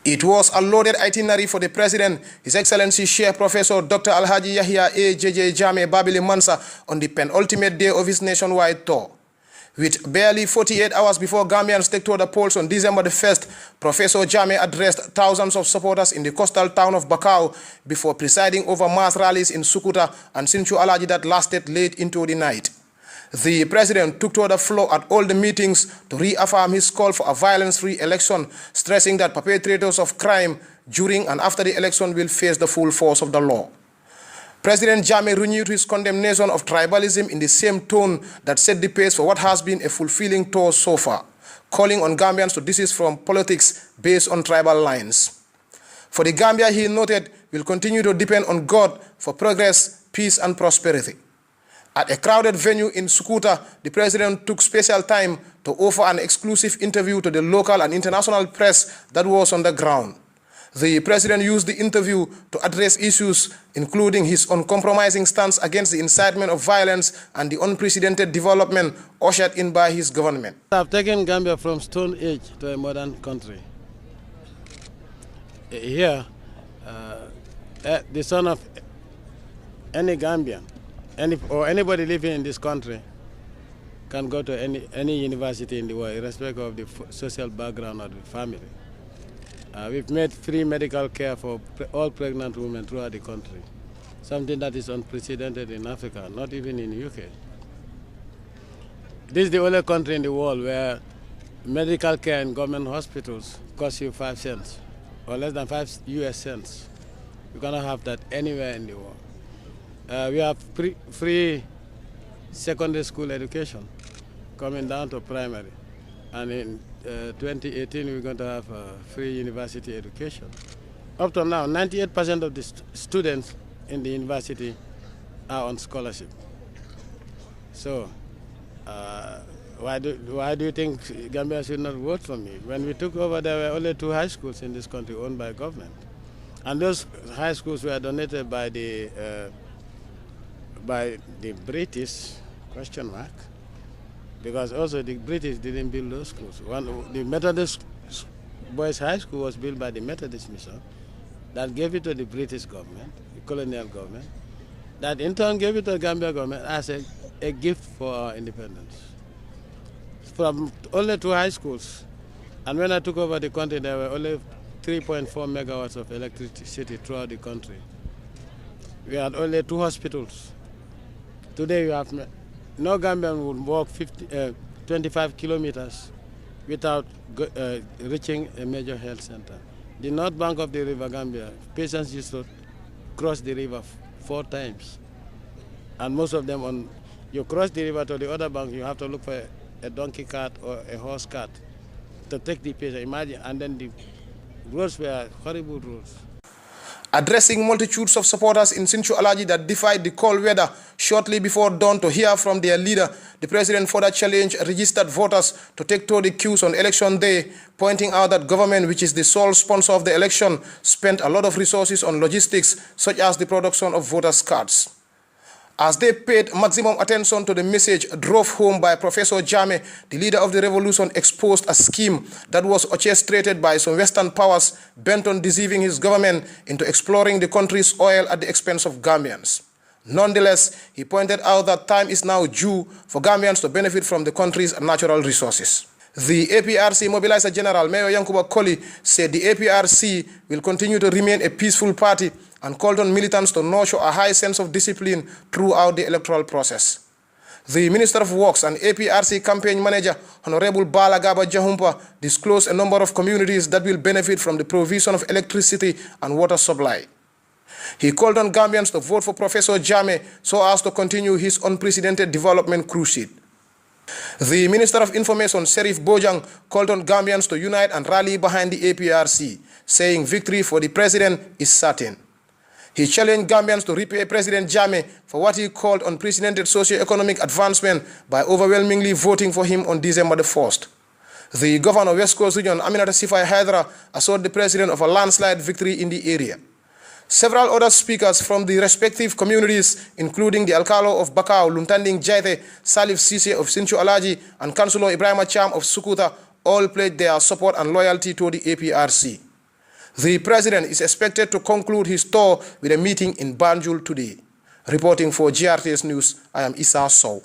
It was a loaded itinerary for the President, His Excellency Sheikh Professor Dr. Alhaji Yahya A.J.J. Jammeh Babili Mansa on the penultimate day of his nationwide tour. With barely 48 hours before Gambians take to the polls on December the 1st, Professor Jammeh addressed thousands of supporters in the coastal town of Bakau before presiding over mass rallies in Sukuta and Sinthiou Alhaji that lasted late into the night. The President took to the floor at all the meetings to reaffirm his call for a violence-free election, stressing that perpetrators of crime during and after the election will face the full force of the law. President Jammeh renewed his condemnation of tribalism in the same tone that set the pace for what has been a fulfilling tour so far, calling on Gambians to desist from politics based on tribal lines. For the Gambia, he noted, will continue to depend on God for progress, peace and prosperity. At a crowded venue in Sukuta, the President took special time to offer an exclusive interview to the local and international press that was on the ground. The President used the interview to address issues including his uncompromising stance against the incitement of violence and the unprecedented development ushered in by his government. I've taken Gambia from stone age to a modern country. Here, the son of any Gambian, or anybody living in this country can go to any university in the world, irrespective of the social background of the family. We've made free medical care for all pregnant women throughout the country, something that is unprecedented in Africa, not even in the UK. This is the only country in the world where medical care in government hospitals costs you 5 cents, or less than 5 US cents. You cannot have that anywhere in the world. We have free secondary school education coming down to primary. And in 2018, we're going to have free university education. Up to now, 98% of the students in the university are on scholarship. So, why do you think Gambia should not vote for me? When we took over, there were only 2 high schools in this country owned by government. And those high schools were donated by the British, question mark, because also the British didn't build those schools. The Methodist Boys High School was built by the Methodist Mission, that gave it to the British government, the colonial government, that in turn gave it to the Gambia government as a gift for our independence. From only 2 high schools, and when I took over the country, there were only 3.4 megawatts of electricity throughout the country. We had only 2 hospitals. Today, you have no Gambian would walk 25 kilometers without reaching a major health center. The north bank of the river Gambia, patients used to cross the river 4 times. And most of them, you cross the river to the other bank, you have to look for a donkey cart or a horse cart to take the patient. Imagine, and then the roads were horrible roads. Addressing multitudes of supporters in Sinthiou Alhaji that defied the cold weather shortly before dawn to hear from their leader, the President further challenged registered voters to take to the queues on election day, pointing out that government, which is the sole sponsor of the election, spent a lot of resources on logistics, such as the production of voters' cards. As they paid maximum attention to the message drove home by Professor Jammeh, the leader of the revolution exposed a scheme that was orchestrated by some Western powers bent on deceiving his government into exploring the country's oil at the expense of Gambians. Nonetheless, he pointed out that time is now due for Gambians to benefit from the country's natural resources. The APRC Mobilizer General, Mayor Yankuba Koli, said the APRC will continue to remain a peaceful party and called on militants to nurture a high sense of discipline throughout the electoral process. The Minister of Works and APRC campaign manager, Honorable Bala Gaba Jahumpa, disclosed a number of communities that will benefit from the provision of electricity and water supply. He called on Gambians to vote for Professor Jammeh so as to continue his unprecedented development crusade. The Minister of Information, Serif Bojang, called on Gambians to unite and rally behind the APRC, saying victory for the President is certain. He challenged Gambians to repay President Jammeh for what he called unprecedented socio-economic advancement by overwhelmingly voting for him on December the 1st. The Governor of West Coast Region, Aminata Sifai Hydra, assured the President of a landslide victory in the area. Several other speakers from the respective communities, including the Alcalo of Bakau, Luntanding Jaite, Salif Sise of Sinthiou Alhaji, and Councillor Ibrahima Cham of Sukuta, all pledged their support and loyalty to the APRC. The president is expected to conclude his tour with a meeting in Banjul today. Reporting for GRTS News, I am Issa Sow.